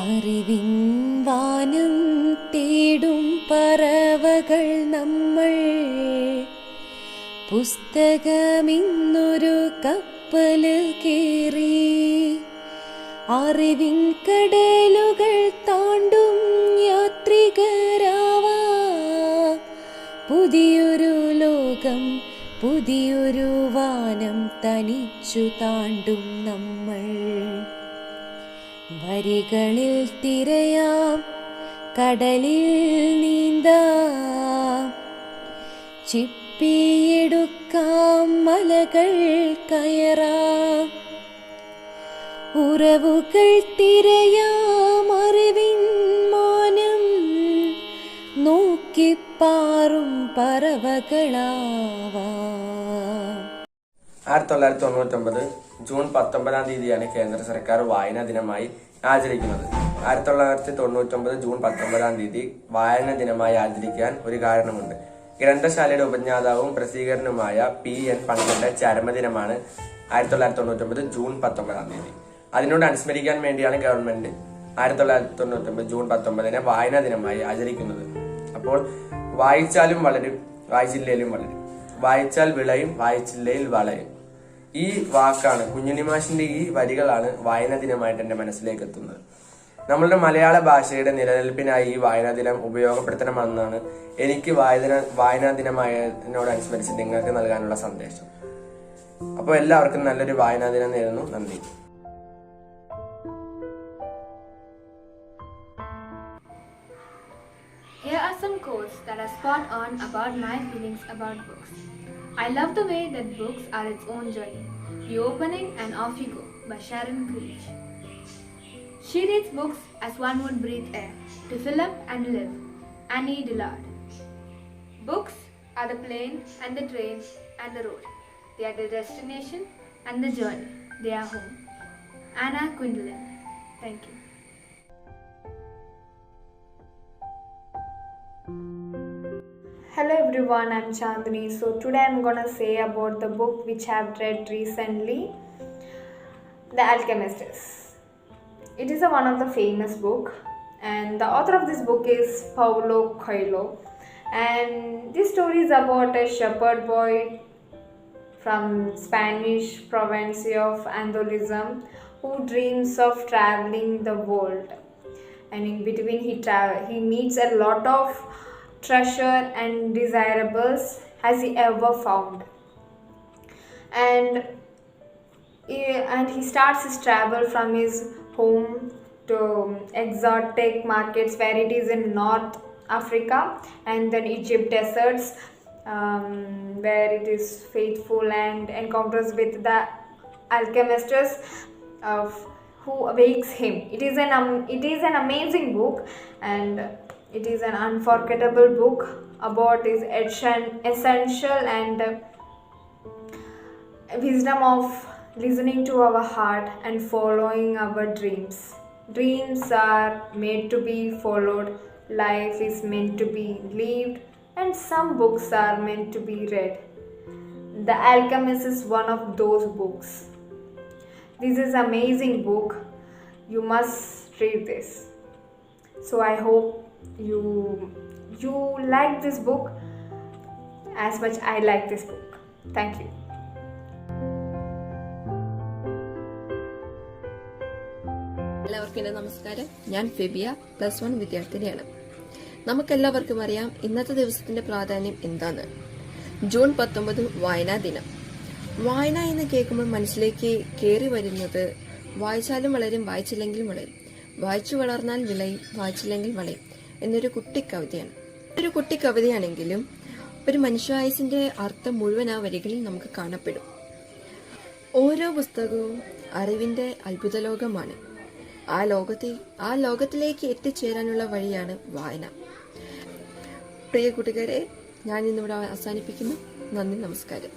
അറിവിൻ വാനം തേടും പറവകൾ നമ്മൾ. പുസ്തകമിന്നൊരു കപ്പല് കേറി അറിവിൻ കടലുകൾ താണ്ടും യാത്രികരാവാ. പുതിയൊരു ലോകം, പുതിയൊരു വാനം തനിച്ചു താണ്ടും നമ്മൾ. വരികളിൽ തിരയാം, കടലിൽ നീന്താം, ചിപ്പിയെടുക്കാം, മലകൾ കയറാം. ഉറവുകൾ തിരയാം, അറിവിൻ മാനം നോക്കിപ്പാറും പറവകളാവാം. 1999 ജൂൺ 19 തീയതിയാണ് കേന്ദ്ര സർക്കാർ വായനാ ദിനമായി ആചരിക്കുന്നത്. 1999 ജൂൺ 19 തീയതി വായനാ ദിനമായി ആചരിക്കാൻ ഒരു കാരണമുണ്ട്. ഗ്രന്ഥശാലയുടെ ഉപജ്ഞാതാവും പ്രസിദ്ധീകരണവുമായ PN പണിക്കരുടെ ചരമദിനമാണ് 1999 ജൂൺ 19 തീയതി. അതിനോട് അനുസ്മരിക്കാൻ വേണ്ടിയാണ് ഗവൺമെന്റ് 1999 ജൂൺ 19 വായനാ ദിനമായി ആചരിക്കുന്നത്. അപ്പോൾ വായിച്ചാലും വളരും, വായിച്ചില്ലേലും വളരും. വായിച്ചാൽ വിളയും, വായിച്ചില്ലയിൽ വളയും. ഈ വാക്കാണ്, കുഞ്ഞുണ്ണിമാഷിന്റെ ഈ വരികളാണ് വായനാ ദിനമായിട്ട് എന്റെ മനസ്സിലേക്ക് എത്തുന്നത്. നമ്മളുടെ മലയാള ഭാഷയുടെ നിലനിൽപ്പിനായി ഈ വായനാ ദിനം ഉപയോഗപ്പെടുത്തണമെന്നാണ് എനിക്ക് വായനാ ദിനമായതിനോടനുസ്മരിച്ച് നിങ്ങൾക്ക് നൽകാനുള്ള സന്ദേശം. അപ്പോൾ എല്ലാവർക്കും നല്ലൊരു വായനാ ദിനം നേരുന്നു. നന്ദി. Here are some quotes that are spot on about my feelings about books. I love the way that books are its own journey. You open it and off you go, by Sharon Creech. She reads books as one would breathe air, to fill up and live. Annie Dillard. Books are the plane and the train and the road. They are the destination and the journey. They are home. Anna Quindlen. Thank you. Hello everyone, I'm Chandni. So today I'm gonna say about the book which I've read recently, The Alchemist. It is one of the famous book, and the author of this book is Paulo Coelho. And this story is about a shepherd boy from Spanish province of Andalusia who dreams of traveling the world. And in between he meets a lot of treasure and desirables has he ever found. And he starts his travel from his home to exotic markets where it is in North Africa and then Egypt deserts, where it is faithful and encounters with the alchemist who awakes him. It is an amazing book, and it is an unforgettable book about his essential and wisdom of listening to our heart and following our dreams. Dreams are made to be followed, life is meant to be lived, and some books are meant to be read. The Alchemist is one of those books. This is an amazing book. You must read this. So I hope you like this book as much I like this book. Thank you. എല്ലാവർക്കും എൻ്റെ നമസ്കാരം. ഞാൻ ഫെബിയ, +1 വിദ്യാർത്ഥിനിയാണ്. നമുക്കെല്ലാവർക്കും അറിയാം ഇന്നത്തെ ദിവസത്തിന്റെ പ്രാധാന്യം എന്താന്ന്. ജൂൺ 19 വായനാ ദിനം. വായന എന്ന് കേൾക്കുമ്പോൾ മനസ്സിലേക്ക് കയറി വരുന്നത് വായിച്ചാലും വളരും, വായിച്ചില്ലെങ്കിലും വളരും, വായിച്ചു വളർന്നാൽ വിളയും, വായിച്ചില്ലെങ്കിൽ വളയും എന്നൊരു കുട്ടിക്കവിതയാണ്. ഒരു കുട്ടിക്കവിതയാണെങ്കിലും ഒരു മനുഷ്യായുസിന്റെ അർത്ഥം മുഴുവൻ ആ വരികളിൽ നമുക്ക് കാണപ്പെടും. ഓരോ പുസ്തകവും അറിവിന്റെ അത്ഭുത ലോകമാണ്. ആ ലോകത്തിലേക്ക് എത്തിച്ചേരാനുള്ള വഴിയാണ് വായന. പ്രിയ കൂട്ടുകാരെ, ഞാൻ ഇന്നിവിടെ അവസാനിപ്പിക്കുന്നു. നന്ദി, നമസ്കാരം.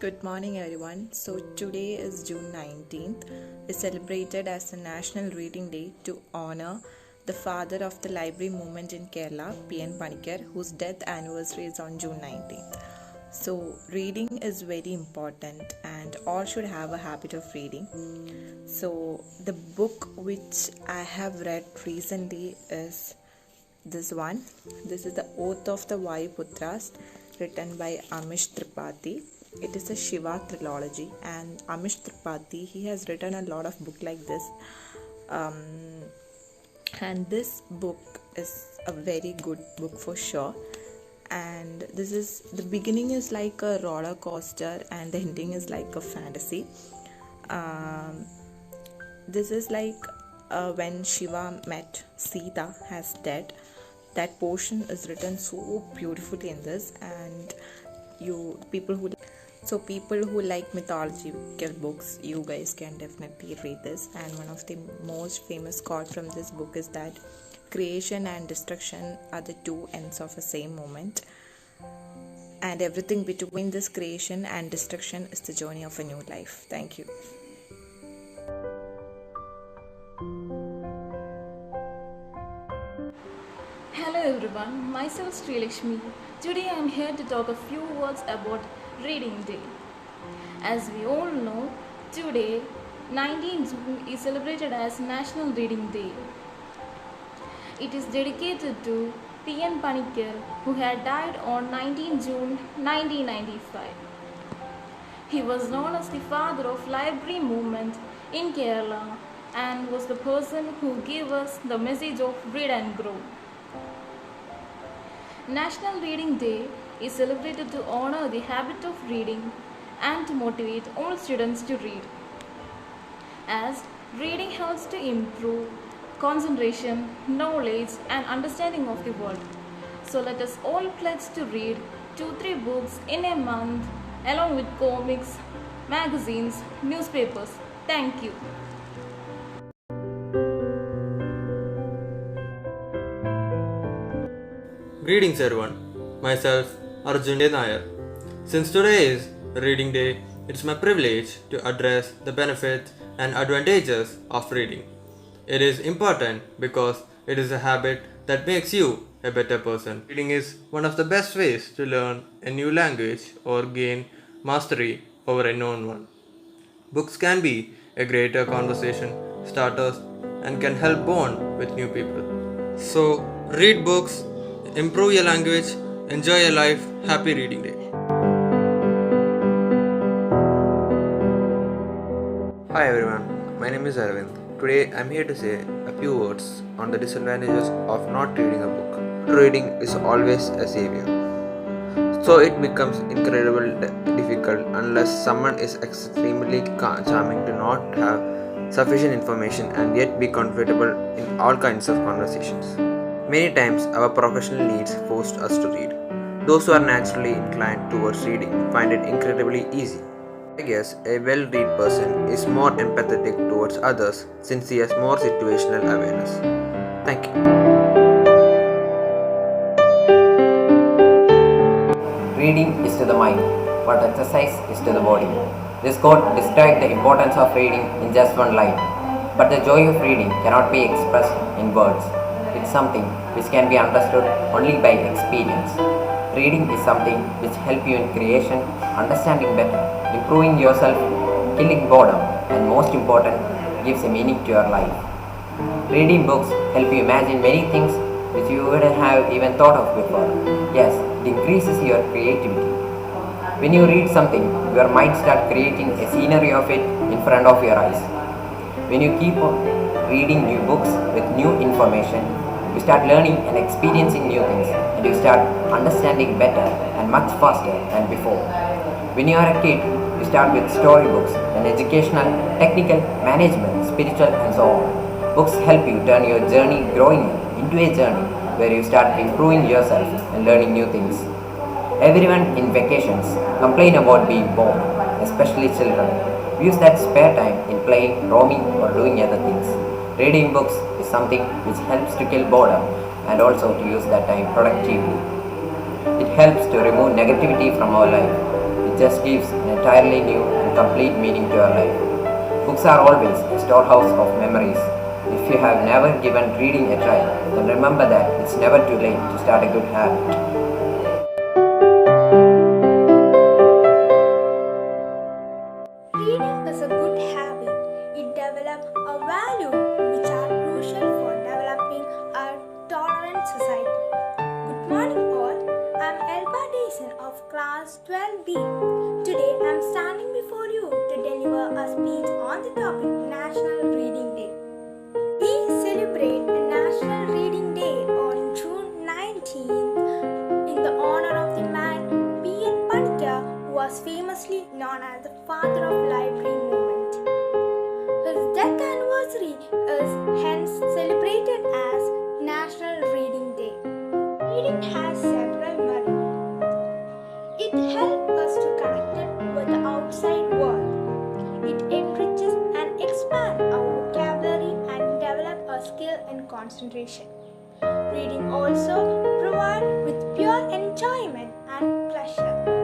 Good morning everyone. So today is June 19th. It's celebrated as a National Reading Day to honor the father of the library movement in Kerala, PN Panikkar, whose death anniversary is on June 19th. So, reading is very important, and all should have a habit of reading. So, the book which I have read recently is this one. This is The Oath of the Vayuputras, written by Amish Tripathi. It is a Shiva trilogy, and Amish Tripathi, he has written a lot of book like this. And this book is a very good book for sure. And this is, the beginning is like a roller coaster and the ending is like a fantasy. This is like when Shiva met Sita as dead. That portion is written so beautifully in this, and people who like mythological books, you guys can definitely read this. And one of the most famous quote from this book is that creation and destruction are the two ends of the same moment, and everything between this creation and destruction is the journey of a new life. Thank you. Hello everyone, myself Sri Lakshmi. Today I am here to talk a few words about Reading Day. As we all know, today 19 June is celebrated as National Reading Day. It is dedicated to P.N. Panikkar, who had died on 19 June 1995. He was known as the father of library movement in Kerala and was the person who gave us the message of read and grow. National Reading Day is celebrated to honor the habit of reading and to motivate all students to read, as reading helps to improve concentration, knowledge and understanding of the world. So let us all pledge to read 2-3 books in a month, along with comics, magazines, newspapers. Thank you. Greetings everyone, myself Arjun Nair. Since today is Reading Day, it's my privilege to address the benefits and advantages of reading. It is important because it is a habit that makes you a better person. Reading is one of the best ways to learn a new language or gain mastery over a known one. Books can be a greater conversation starters and can help bond with new people. So, read books, improve your language, enjoy your life. Happy Reading Day. Hi everyone, my name is Arvind. Today I'm here to say a few words on the disadvantages of not reading a book. Reading is always a savior. So it becomes incredibly difficult unless someone is extremely charming to not have sufficient information and yet be comfortable in all kinds of conversations. Many times our professional needs force us to read. Those who are naturally inclined towards reading find it incredibly easy. I guess a well-read person is more empathetic towards others since he has more situational awareness. Thank you. Reading is to the mind what exercise is to the body. This quote describes the importance of reading in just one line. But the joy of reading cannot be expressed in words. It's something which can be understood only by experience. Reading is something which helps you in creation, understanding better, improving yourself, killing boredom, and most important, gives a meaning to your life. Reading books help you imagine many things which you wouldn't have even thought of before. Yes, it increases your creativity. When you read something, your mind starts creating a scenery of it in front of your eyes. When you keep reading new books with new information, you start learning and experiencing new things, and you start understanding better and much faster than before. When you are a kid, you start with storybooks and educational, technical, management, spiritual and so on. Books help you turn your journey growing into a journey where you start improving yourself and learning new things. Everyone in vacations complain about being bored, especially children. Use that spare time in playing, roaming or doing other things. Reading books is something which helps to kill boredom and also to use that time productively. It helps to remove negativity from our life. It just gives an entirely new and complete meaning to our life. Books are always a storehouse of memories. If you have never given reading a try, then remember that it's never too late to start a good habit. Reading is a good habit. It develops a value which are crucial for developing a tolerant society. Good morning all. I am Elba Dason of class 12B. Today I am standing before you to deliver a speech on the topic National Reading Day. We celebrate National Reading Day on June 19th in the honor of the man P.N. Panikar, who was famously known as the father of library movement. His death anniversary is hence celebrated as National Reading Day. Reading has several merits. It helps us to connect with the outside world. It enriches and expands our vocabulary and develops a skill in concentration. Reading also provides with pure enjoyment and pleasure.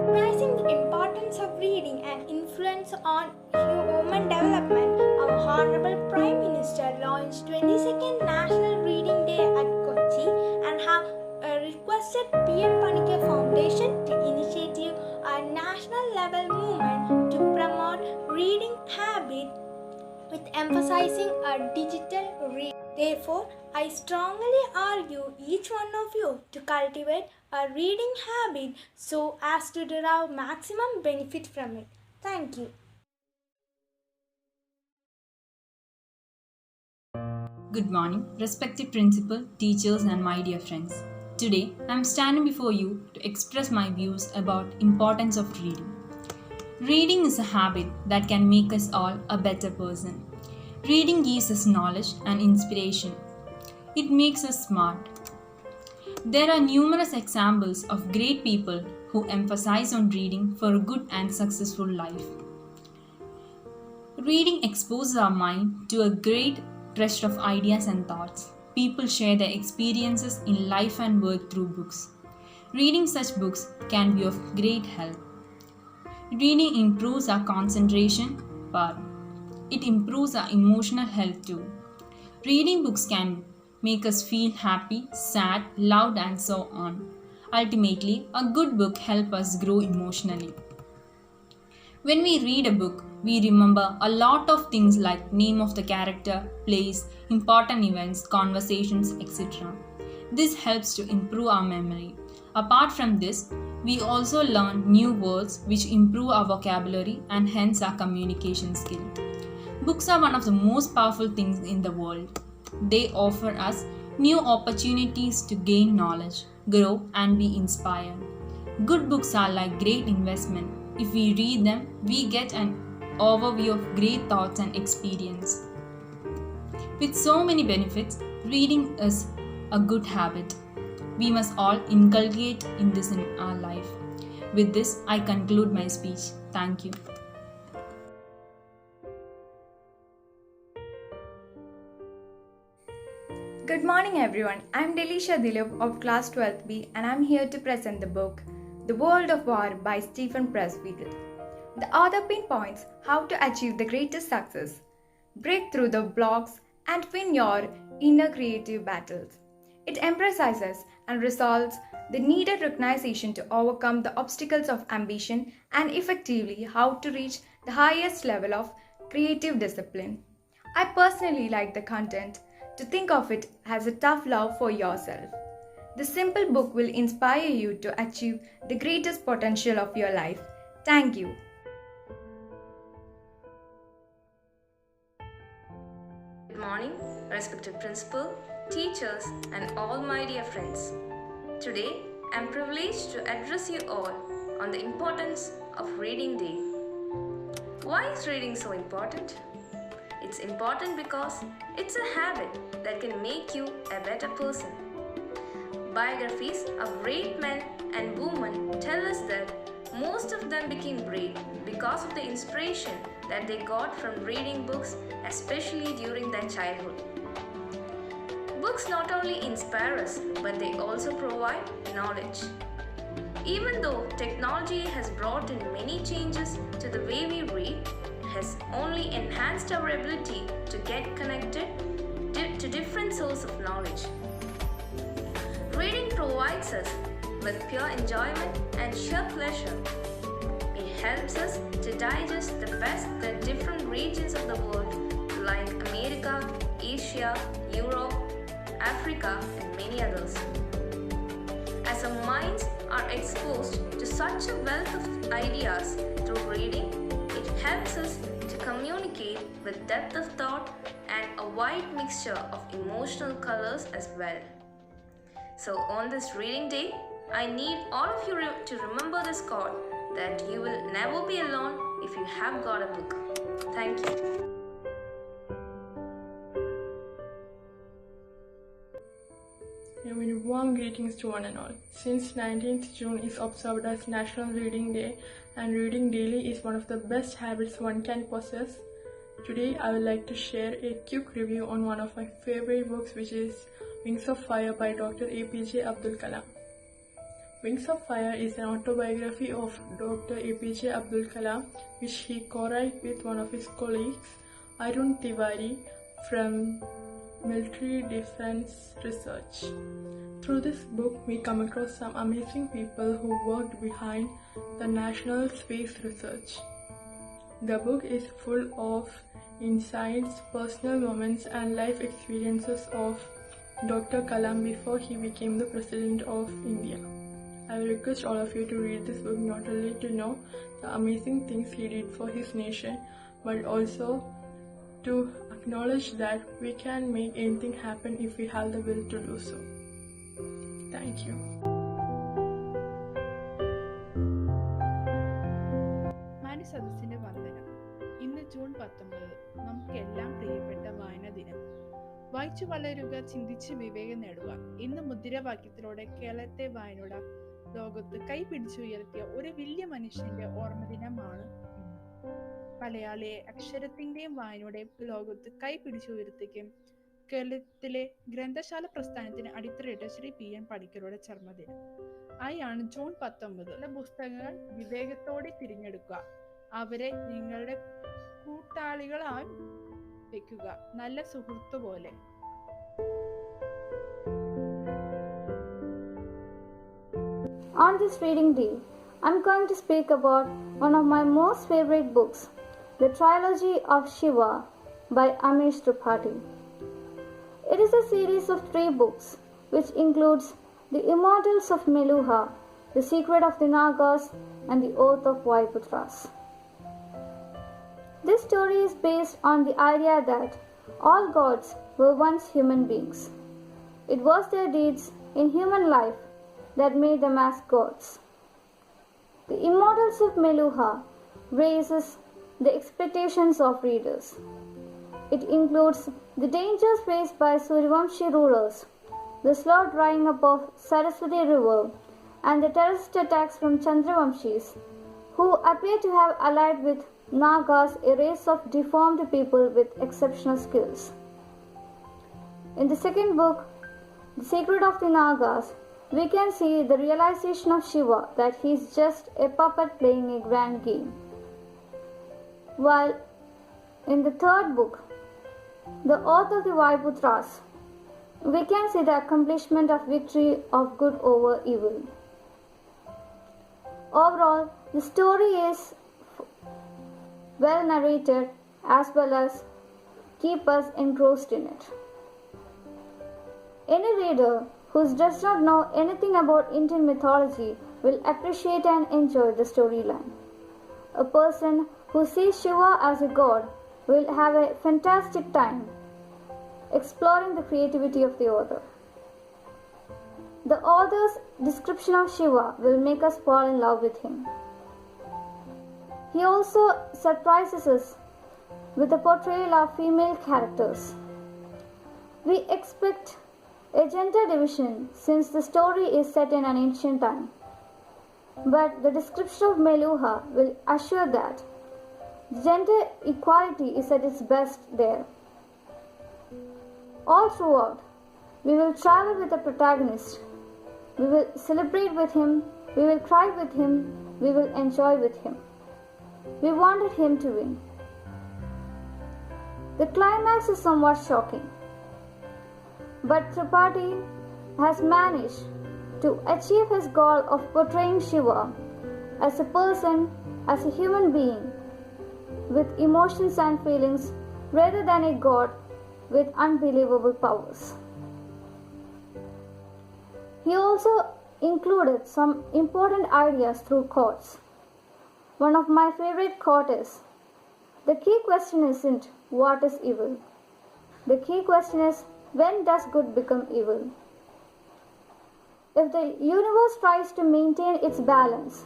Recognizing the importance of reading and influence on human development, our Honorable Prime Minister launched 22nd National Reading Day at Kochi and have requested P.N. Panikar Foundation to initiate a national level movement to promote reading habit with emphasizing a digital reading. Therefore, I strongly urge each one of you to cultivate a reading habit so as to derive maximum benefit from it. Thank you. Good morning, respected principal, teachers and my dear friends. Today, I am standing before you to express my views about importance of reading. Reading is a habit that can make us all a better person. Reading gives us knowledge and inspiration. It makes us smart. There are numerous examples of great people who emphasize on reading for a good and successful life. Reading exposes our mind to a great treasure of ideas and thoughts. People share their experiences in life and work through books. Reading such books can be of great help. Reading improves our concentration power. It improves our emotional health too. Reading books can make us feel happy, sad, loved and so on. Ultimately, a good book helps us grow emotionally. When we read a book, we remember a lot of things like name of the character, place, important events, conversations, etc. This helps to improve our memory. Apart from this, we also learn new words which improve our vocabulary and hence our communication skill. Books are one of the most powerful things in the world. They offer us new opportunities to gain knowledge, grow and be inspired. Good books are like great investment. If we read them, we get an overview of great thoughts and experience. With so many benefits, reading is a good habit. We must all inculcate in this in our life. With this, I conclude my speech. Thank you. Good morning everyone. I am Delisha Dilip of class 12B and I am here to present the book The World of War by Stephen Pressfield. The author pinpoints how to achieve the greatest success, break through the blocks and win your inner creative battles. It emphasizes and resolves the needed recognition to overcome the obstacles of ambition and effectively how to reach the highest level of creative discipline. I personally like the content to think of it as a tough love for yourself. The simple book will inspire you to achieve the greatest potential of your life. Thank you. Good morning, respected principal, teachers and all my dear friends. Today, I am privileged to address you all on the importance of Reading Day. Why is reading so important? It's important because it's a habit that can make you a better person. Biographies of great men and women tell us that most of them became great because of the inspiration that they got from reading books, especially during their childhood. Books not only inspire us, but they also provide knowledge. Even though technology has brought in many changes to the way we read, has only enhanced our ability to get connected to different sources of knowledge. Reading provides us with pure enjoyment and sheer pleasure. It helps us to digest the West, there are different regions of the world like America, Asia, Europe, Africa, and many others. As our minds are exposed to such a wealth of ideas through reading, it helps us to communicate with depth of thought and a wide mixture of emotional colors as well. So on this reading day, I need all of you to remember this quote that you will never be alone if you have got a book. Thank you. A very warm greetings to one and all. Since 19th June is observed as National Reading Day, and reading daily is one of the best habits one can possess, today I would like to share a quick review on one of my favorite books, which is Wings of Fire by Dr. APJ Abdul Kalam. Wings of Fire is an autobiography of Dr. APJ Abdul Kalam, which he co-wrote with one of his colleagues, Arun Tiwari, from Military Defense Research. Through this book, we come across some amazing people who worked behind the National Space Research. The book is full of insights, personal moments, and life experiences of Dr. Kalam before he became the President of India. I will request all of you to read this book not only to know the amazing things he did for his nation, but also to acknowledge that we can make anything happen if we have the will to do so. Thank you. മാന്യസദസ്സിന്റെ വന്ദനം. ഇന്ന് June 19, നമുക്കെല്ലാം പ്രിയപ്പെട്ട വായനാ ദിനം. വായിച്ചു വളരുക, ചിന്തിച്ച് വിവേകം നേടുക എന്ന മുദ്രാവാക്യത്തിലൂടെ കേരളത്തെ വായനയുടെ ലോകത്ത് കൈപിടിച്ചുയർത്തിയ ഒരു വലിയ മനുഷ്യന്റെ ഓർമ്മദിനമാണ് ഇന്ന്. മലയാളിയെ അക്ഷരത്തിന്റെയും വായനയുടെയും ലോകത്ത് കൈപിടിച്ചുയർത്തുകയും കേരളത്തിലെ ഗ്രന്ഥശാല പ്രസ്ഥാനത്തിന് അടിത്തറയിട്ട ശ്രീ PN പണിക്കരുടെ ചർമ്മദിനം ആയാണ് ജൂൺ 19. ചില പുസ്തകങ്ങൾ വിവേകത്തോടെ തിരഞ്ഞെടുക്കുക, അവരെ നിങ്ങളുടെ കൂട്ടാളികളായി വെക്കുക, നല്ല സുഹൃത്തു പോലെ. On this reading day, I'm going to speak about one of my most favorite books, the trilogy of Shiva by Amish Tripathi. It is a series of 3 books which includes The Immortals of Meluha, The Secret of the Nagas, and The Oath of Vaiputras. This story is based on the idea that all gods were once human beings. It was their deeds in human life that made them as gods. The Immortals of Meluha raises the expectations of readers. It includes the dangers faced by Suryavamshi rulers, the slow drying up of Saraswati River, and the terrorist attacks from Chandravamshis, who appear to have allied with Nagas, a race of deformed people with exceptional skills. In the second book, The Secret of the Nagas, we can see the realization of Shiva that he is just a puppet playing a grand game. While in the third book, The Oath of the Vaiputras, we can see the accomplishment of victory of good over evil. Overall, the story is well narrated as well as keep us engrossed in it. Any reader who does not know anything about Indian mythology will appreciate and enjoy the storyline. A person who sees Shiva as a god will have a fantastic time exploring the creativity of the author. The author's description of Shiva will make us fall in love with him. He also surprises us with the portrayal of female characters. We expect a gender division since the story is set in an ancient time. But the description of Meluha will assure that gender equality is at its best there. All throughout, we will travel with the protagonist. We will celebrate with him, we will cry with him, we will enjoy with him. We wanted him to win. The climax is somewhat shocking, but Tripathi has managed to achieve his goal of portraying Shiva as a person, as a human being, with emotions and feelings rather than a God with unbelievable powers. He also included some important ideas through quotes. One of my favorite quotes is, "The key question isn't what is evil. The key question is, when does good become evil?" If the universe tries to maintain its balance,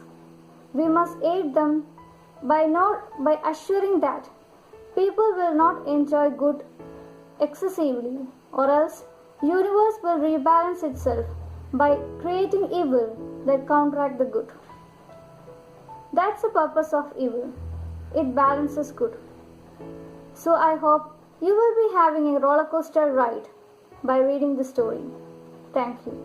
we must aid them by assuring that people will not enjoy good excessively, or else universe will rebalance itself by creating evil that counteract the good. That's the purpose of evil. It balances good. So I hope you will be having a roller coaster ride by reading the story. Thank you.